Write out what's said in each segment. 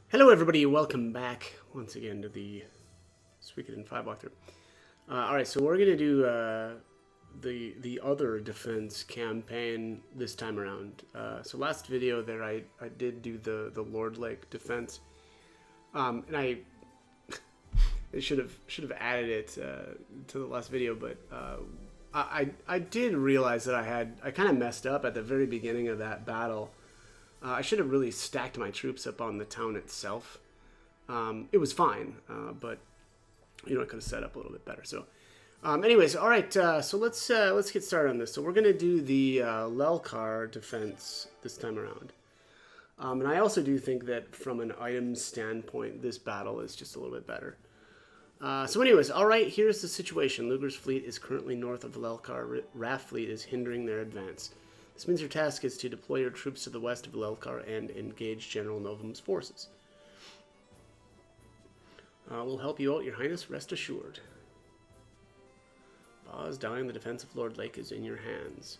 Hello everybody, welcome back once again to the Suikoden 5 walkthrough. Alright, so we're going to do the other defense campaign this time around. So last video there I did do the Lelcar Defense, and I should have added it to the last video, but I did realize that I kind of messed up at the very beginning of that battle. I should have really stacked my troops up on the town itself. It was fine, but I could have set up a little bit better. So, anyways, all right. So let's get started on this. So we're gonna do the Lelcar Defense this time around, and I also do think that from an item standpoint, this battle is just a little bit better. So anyways, all right. Here's the situation. Luger's fleet is currently north of Lelcar. Raft fleet is hindering their advance. This means your task is to deploy your troops to the west of Lelcar and engage General Novum's forces. We'll help you out, Your Highness, rest assured. Ba's dying, the defense of Lord Lake is in your hands.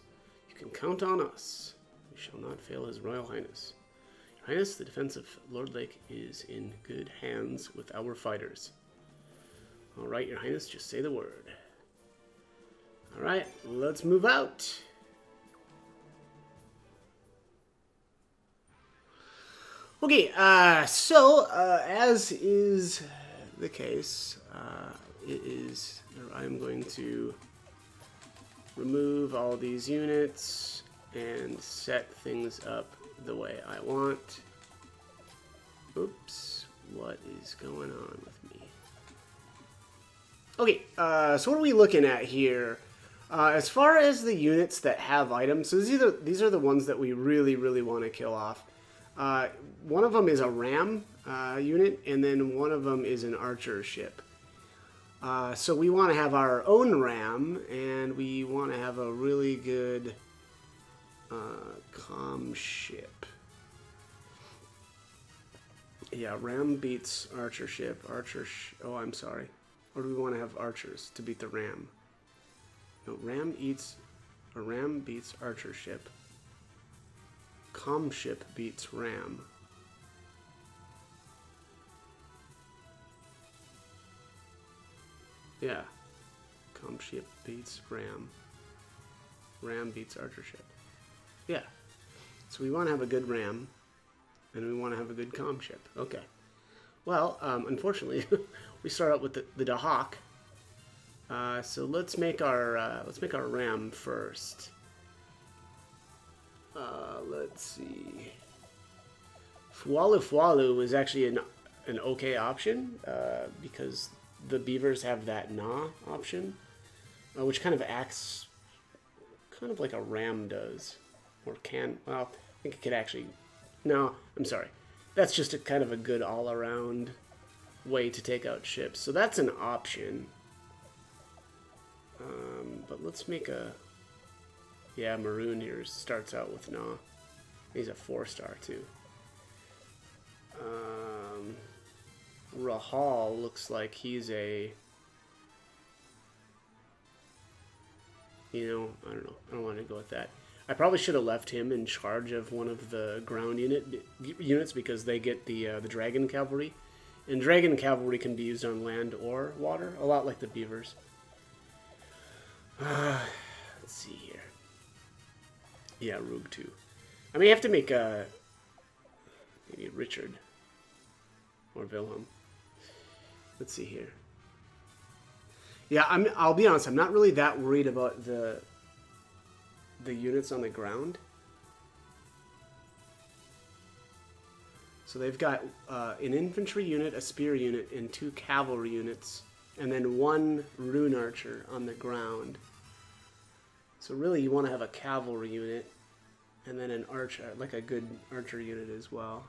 You can count on us. We shall not fail His Royal Highness. Your Highness, the defense of Lord Lake is in good hands with our fighters. Alright, Your Highness, just say the word. Alright, let's move out. Okay, so as is the case, I'm going to remove all these units and set things up the way I want. Oops, what is going on with me? Okay, so what are we looking at here? As far as the units that have items, so these are the ones that we really want to kill off. One of them is a ram unit, and then one of them is an archer ship. So we want to have our own ram, and we want to have a really good comm ship. Yeah, ram beats archer ship. Oh, I'm sorry. Or do we want to have archers to beat the ram? No, ram beats archer ship. Comm ship beats ram. Yeah. Comm ship beats ram. Ram beats archer ship. Yeah. So we want to have a good ram, and we want to have a good comm ship. Okay. Well, unfortunately, we start out with the Dahak. So let's make our ram first. Let's see. Fualu is actually an okay option because the beavers have that Na option, which kind of acts kind of like a ram does, or can. Well, I think it could actually. No, I'm sorry. That's just a kind of a good all-around way to take out ships. So that's an option. But let's make a. Yeah, Maroon here starts out with Na. He's a 4-star too. Rahal looks like he's a... I don't know. I don't want to go with that. I probably should have left him in charge of one of the ground units because they get the Dragon Cavalry. And Dragon Cavalry can be used on land or water, a lot like the beavers. Let's see here. Yeah, Rogue 2. I may have to make maybe Richard or Wilhelm. Let's see here. Yeah, I'll be honest. I'm not really that worried about the units on the ground. So they've got an infantry unit, a spear unit, and 2 cavalry units, and then 1 rune archer on the ground. So really, you want to have a cavalry unit, and then an archer, like a good archer unit as well.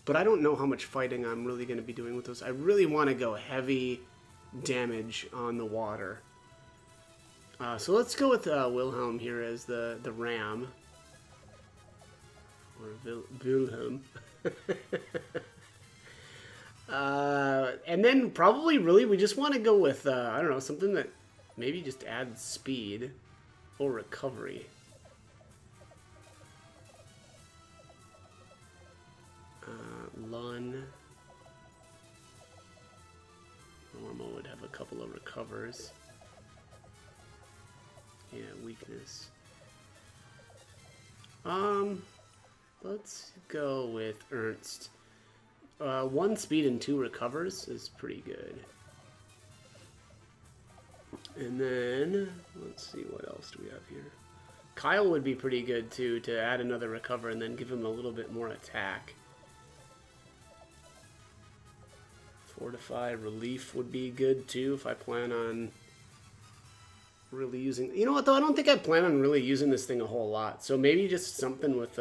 But I don't know how much fighting I'm really going to be doing with those. I really want to go heavy damage on the water. So let's go with Wilhelm here as the ram. Or Wilhelm. And then probably really we just want to go with, I don't know, something that maybe just adds speed or recovery. Lun. Normal would have a couple of recovers. Yeah, weakness. Let's go with Ernst. 1 speed and 2 recovers is pretty good. And then, let's see, what else do we have here? Kyle would be pretty good too, to add another recover and then give him a little bit more attack. Fortify relief would be good too if I plan on really using... You know what though, I don't think I plan on really using this thing a whole lot. So maybe just something with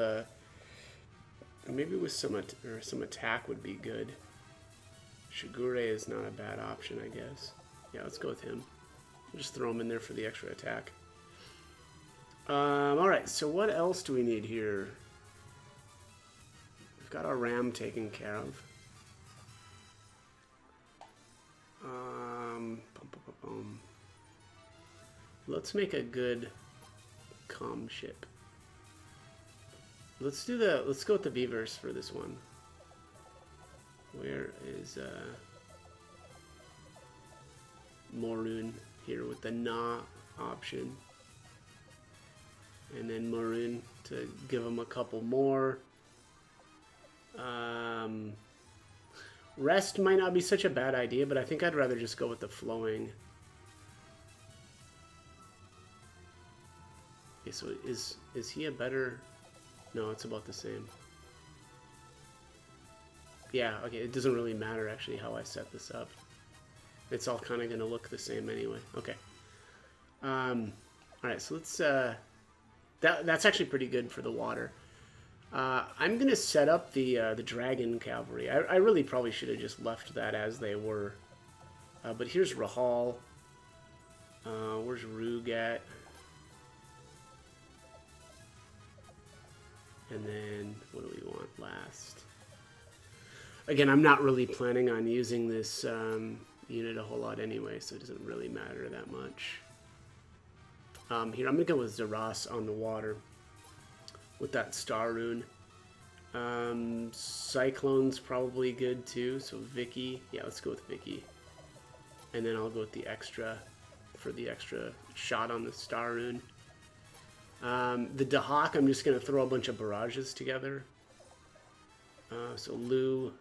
maybe with some attack would be good. Shigure is not a bad option, I guess. Yeah, let's go with him. Just throw him in there for the extra attack. Alright, so what else do we need here? We've got our ram taken care of. Let's make a good comm ship. Let's go with the beavers for this one. Where is Morun here with the Na option? And then Morun to give him a couple more. Rest might not be such a bad idea, but I think I'd rather just go with the flowing. Okay, so is he a better... No, it's about the same. Yeah, okay, it doesn't really matter actually how I set this up. It's all kind of going to look the same anyway. Okay. Alright, so let's... That's actually pretty good for the water. I'm going to set up the dragon cavalry. I really probably should have just left that as they were. But here's Rahal. Where's Rug at? And then, what do we want last? Again, I'm not really planning on using this unit a whole lot anyway, so it doesn't really matter that much. Here, I'm going to go with Zaras on the water with that star rune. Cyclone's probably good too, so Vicky. Yeah, let's go with Vicky. And then I'll go with the extra for the extra shot on the star rune. The Dahak, I'm just going to throw a bunch of barrages together. So Lu.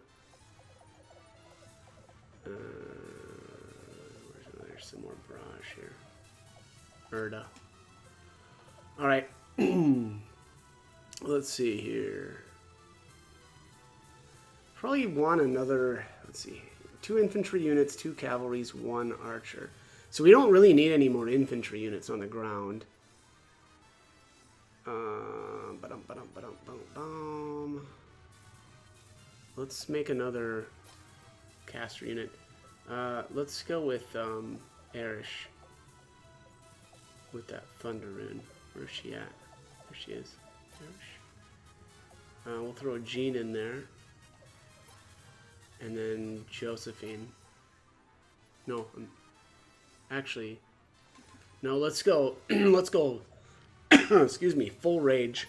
There's some more barrage here. Erda. Alright. Let's see here. Probably want another, let's see, 2 infantry units, 2 cavalries, 1 archer. So we don't really need any more infantry units on the ground. Let's make another caster unit. Let's go with Erish. With that thunder rune. Where's she at? There she is. Erish. We'll throw Jean in there. And then Josephine. No, actually, no, let's go, let's go, excuse me, full rage.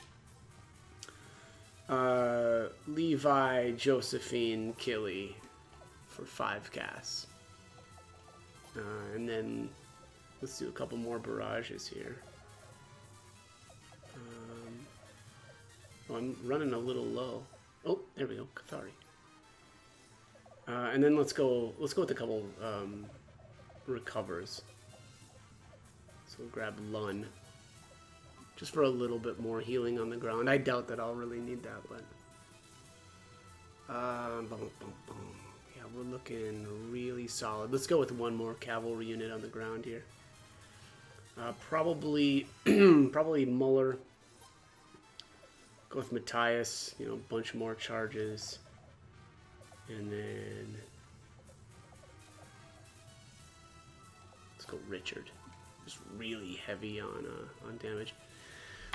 Levi, Josephine, Killy for 5 casts. And then let's do a couple more barrages here. Oh, I'm running a little low. Oh, there we go, Cathari. And then let's go with a couple recovers. So we'll grab Lun. Just for a little bit more healing on the ground. I doubt that I'll really need that, but... Yeah, we're looking really solid. Let's go with 1 more cavalry unit on the ground here. Probably Muller. Go with Matthias, you know, a bunch more charges. And then let's go Richard. Just really heavy on damage.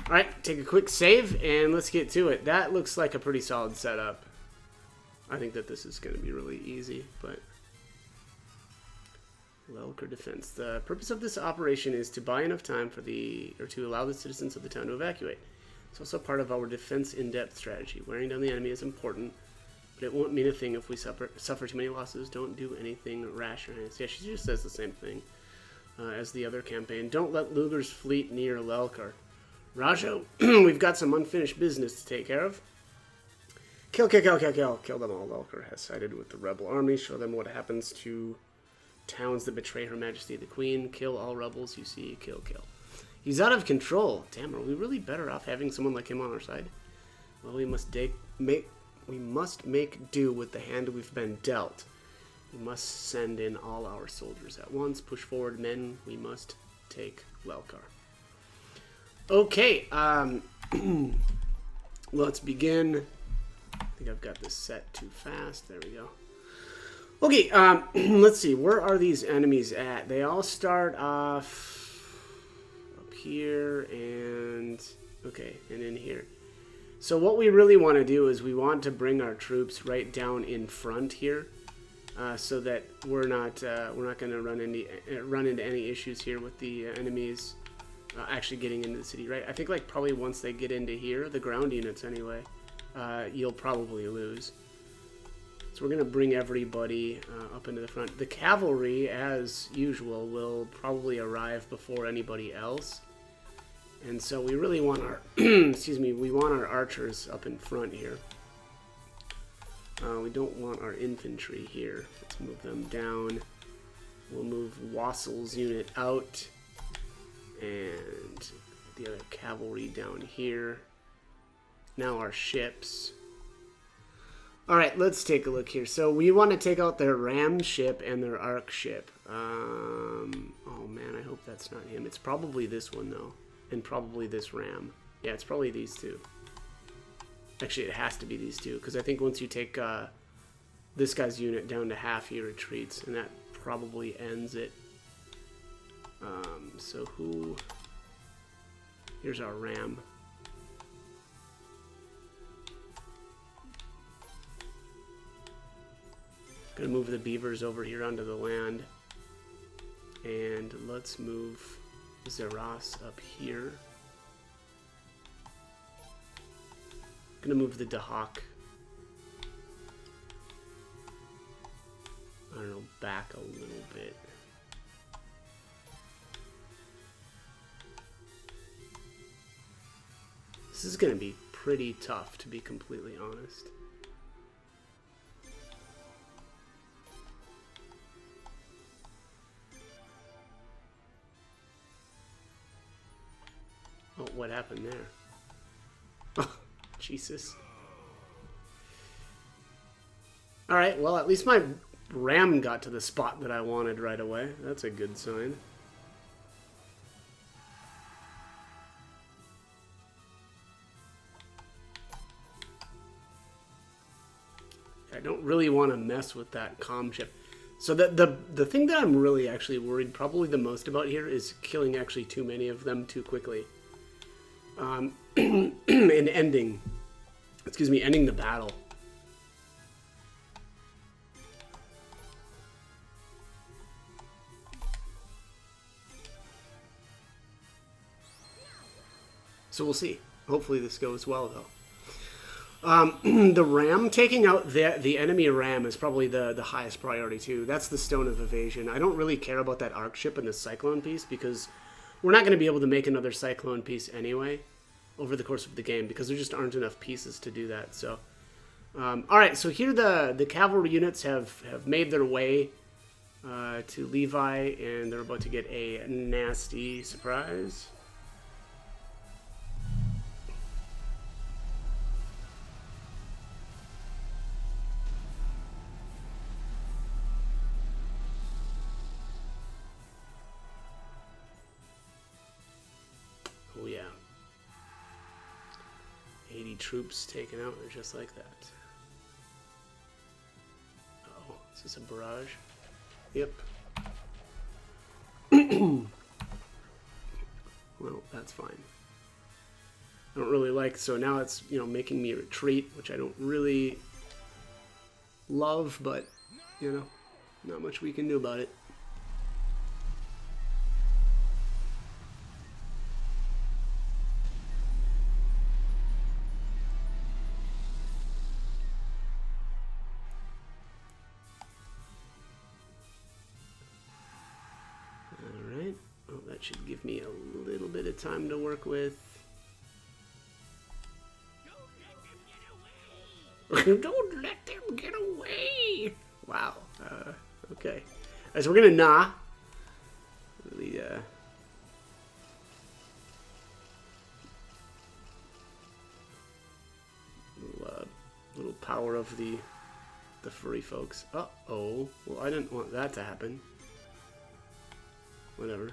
All right, take a quick save and let's get to it. That looks like a pretty solid setup. I think that this is going to be really easy, but Lelcar Defense. The purpose of this operation is to buy enough time for to allow the citizens of the town to evacuate. It's also part of our defense in-depth strategy. Wearing down the enemy is important, but it won't mean a thing if we suffer too many losses. Don't do anything rash or anything. Yeah, she just says the same thing as the other campaign. Don't let Luger's fleet near Lelcar. Rajo, we've got some unfinished business to take care of. Kill, kill, kill, kill, kill. Kill them all. Lelcar has sided with the rebel army. Show them what happens to towns that betray Her Majesty the Queen. Kill all rebels you see. Kill, kill. He's out of control. Damn, are we really better off having someone like him on our side? Well, we must make do with the hand we've been dealt. We must send in all our soldiers at once. Push forward, men. We must take Lelcar. Okay, let's begin. I think I've got this set too fast. There we go. Okay, let's see. Where are these enemies at? They all start off up here and... Okay, and in here. So what we really want to do is we want to bring our troops right down in front here, so that we're not going to run into any issues here with the enemies actually getting into the city. Right? I think like probably once they get into here, the ground units anyway, you'll probably lose. So we're going to bring everybody up into the front. The cavalry, as usual, will probably arrive before anybody else. And so we really want our, excuse me, we want our archers up in front here. We don't want our infantry here. Let's move them down. We'll move Wassel's unit out. And the other cavalry down here. Now our ships. Alright, let's take a look here. So we want to take out their ram ship and their arc ship. Oh man, I hope that's not him. It's probably this one though. And probably this ram. Yeah, it's probably these two. Actually, it has to be these two. Because I think once you take this guy's unit down to half, he retreats. And that probably ends it. So who... Here's our ram. Gonna move the beavers over here onto the land. And let's move Zeros up here. Gonna move the Dahak, I don't know, back a little bit. This is gonna be pretty tough, to be completely honest. Oh, what happened there? Oh, Jesus. Alright, well, at least my ram got to the spot that I wanted right away. That's a good sign. I don't really want to mess with that comm chip. So the thing that I'm really actually worried probably the most about here is killing actually too many of them too quickly. And ending the battle. So we'll see. Hopefully this goes well, though. The ram, taking out the enemy ram is probably the highest priority, too. That's the Stone of Evasion. I don't really care about that arc ship and the Cyclone piece, because we're not going to be able to make another Cyclone piece anyway over the course of the game, because there just aren't enough pieces to do that. So, alright, so here the cavalry units have made their way to Levi, and they're about to get a nasty surprise. Oh yeah. 80 troops taken out just like that. Uh-oh, is this a barrage? Yep. Well, that's fine. I don't really like, so now it's, you know, making me retreat, which I don't really love, but, you know, not much we can do about it. of time to work with. Don't let them get away! Wow. Okay. Alright, so we're gonna nah. Really, little power of the furry folks. Uh-oh. Well, I didn't want that to happen. Whatever.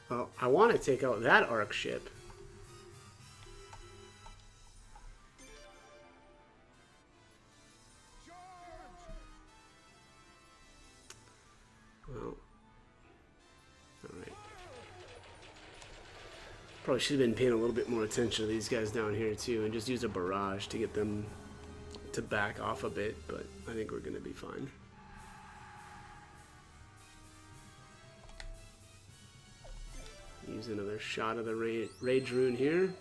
Well, I want to take out that arc ship. Well, alright. Probably should have been paying a little bit more attention to these guys down here too, and just use a barrage to get them to back off a bit, but I think we're going to be fine. Use another shot of the Rage Rune here.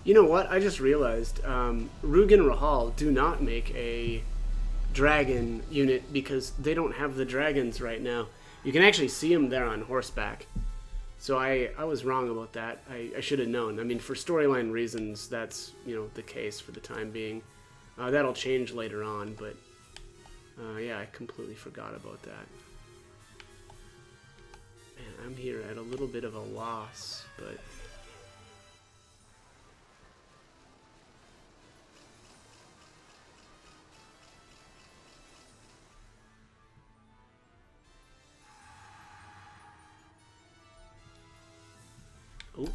You know what? I just realized Rugen Rahal do not make a dragon unit because they don't have the dragons right now. You can actually see them there on horseback. So I was wrong about that. I should have known. I mean, for storyline reasons, that's, you know, the case for the time being. That'll change later on, but yeah, I completely forgot about that. Man, I'm here at a little bit of a loss, but... Oh.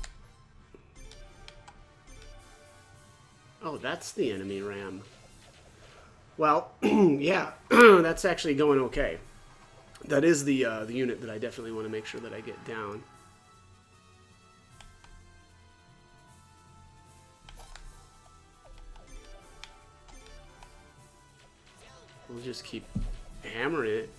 Oh, that's the enemy ram. Well, yeah, that's actually going okay. That is the unit that I definitely want to make sure that I get down. We'll just keep hammering it.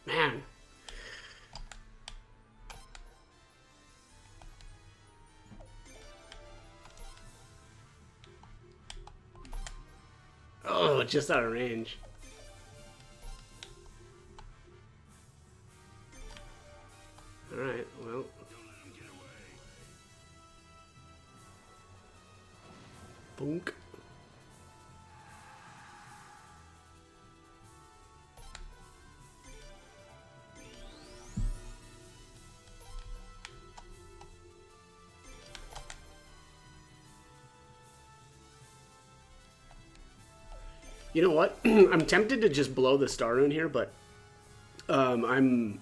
Man. Oh, just out of range. Alright, well. Boonk. You know what? I'm tempted to just blow the star rune here, but I'm...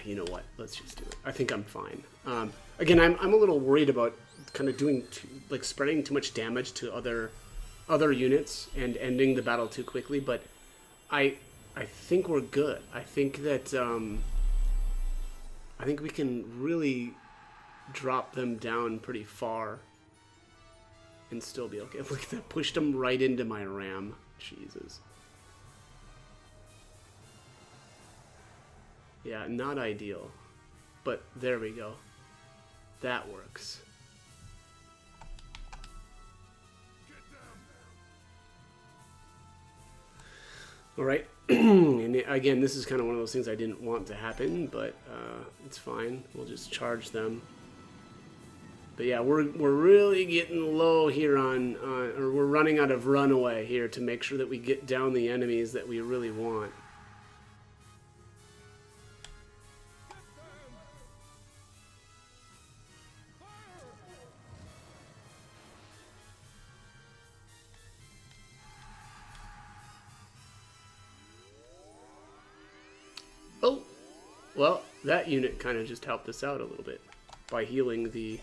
You know what? Let's just do it. I think I'm fine. Again, I'm a little worried about kind of doing like spreading too much damage to other units and ending the battle too quickly, but I think we're good. I think that I think we can really drop them down pretty far and still be okay. Look at that, pushed them right into my ram. Jesus. Yeah, not ideal. But there we go. That works. Alright. And again, this is kind of one of those things I didn't want to happen, but it's fine. We'll just charge them. But yeah, we're really getting low here on, or we're running out of runaway here to make sure that we get down the enemies that we really want. Oh, well, that unit kind of just helped us out a little bit by healing the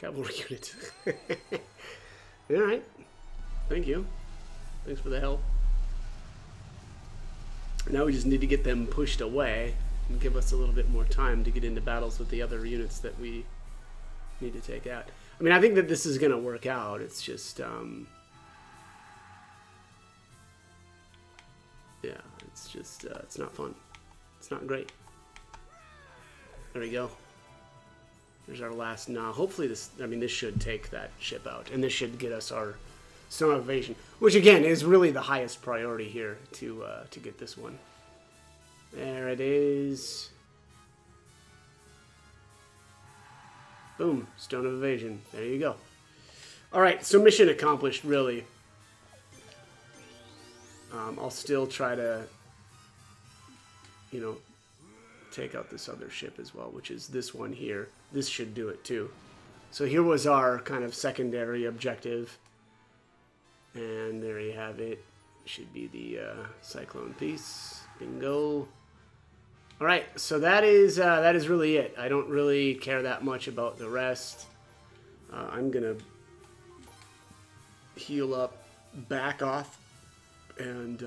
cavalry unit. Alright. Thank you. Thanks for the help. Now we just need to get them pushed away and give us a little bit more time to get into battles with the other units that we need to take out. I mean, I think that this is going to work out. It's just, yeah, it's just, it's not fun. It's not great. There we go. There's our last Nah. Hopefully this, I mean, this should take that ship out. And this should get us our Stone of Evasion. Which, again, is really the highest priority here to get this one. There it is. Boom. Stone of Evasion. There you go. Alright, so mission accomplished, really. I'll still try to, you know, take out this other ship as well, which is this one here. This should do it too. So here was our kind of secondary objective. And there you have it. Should be the Cyclone piece. Bingo. Alright, so that is really it. I don't really care that much about the rest. I'm going to heal up, back off, and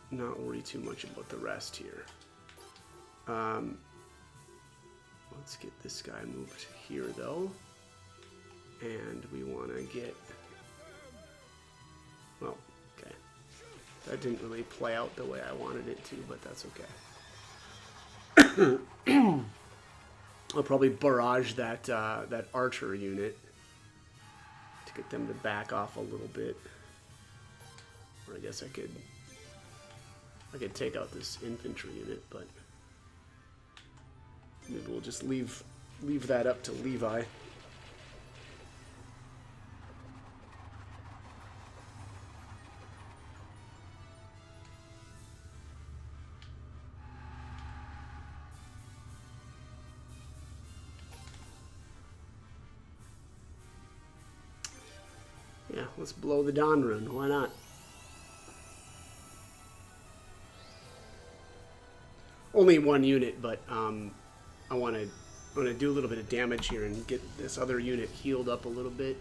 not worry too much about the rest here. Let's get this guy moved here, though. And we want to get... Well, okay. That didn't really play out the way I wanted it to, but that's okay. I'll probably barrage that that archer unit to get them to back off a little bit. Or I guess I could take out this infantry unit, but maybe we'll just leave that up to Levi. Yeah, let's blow the Dawn rune. Why not? Only one unit, but I want to do a little bit of damage here and get this other unit healed up a little bit.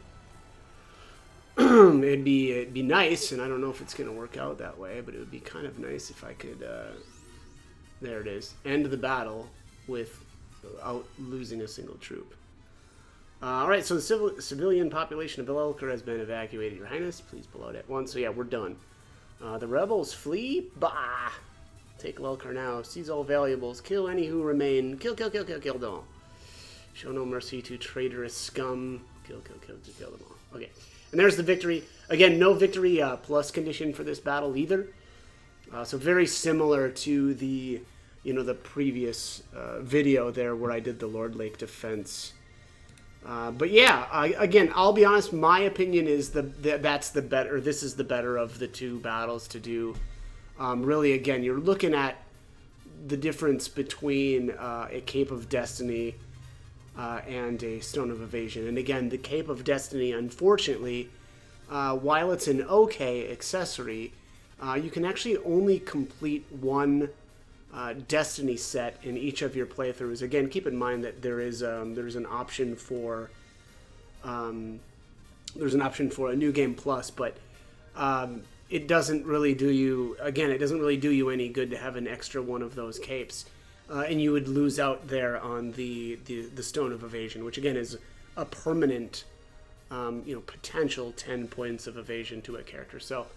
it'd be nice, and I don't know if it's going to work out that way, but it would be kind of nice if I could. There it is. End the battle without losing a single troop. Alright, so the civilian population of Lelcar has been evacuated, Your Highness. Please pull out at once. So yeah, we're done. The rebels flee. Bah! Take Lelcar now. Seize all valuables. Kill any who remain. Kill them all. Show no mercy to traitorous scum. Kill them all. Okay. And there's the victory. Again, no victory plus condition for this battle either. So very similar to the, the previous video there where I did the Lord-Lake Defense. But yeah, again, I'll be honest. My opinion is this is the better of the two battles to do. Really, again, you're looking at the difference between a Cape of Destiny and a Stone of Evasion. And again, the Cape of Destiny, unfortunately, while it's an okay accessory, you can actually only complete one Destiny set in each of your playthroughs. Again, keep in mind that there's an option for a New Game Plus, but it doesn't really do you any good to have an extra one of those capes, and you would lose out there on the Stone of Evasion, which again is a permanent potential 10 points of evasion to a character. So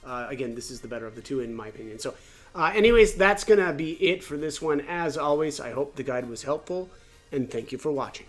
again, this is the better of the two in my opinion. So anyways, that's gonna be it for this one. As always, I hope the guide was helpful, and thank you for watching.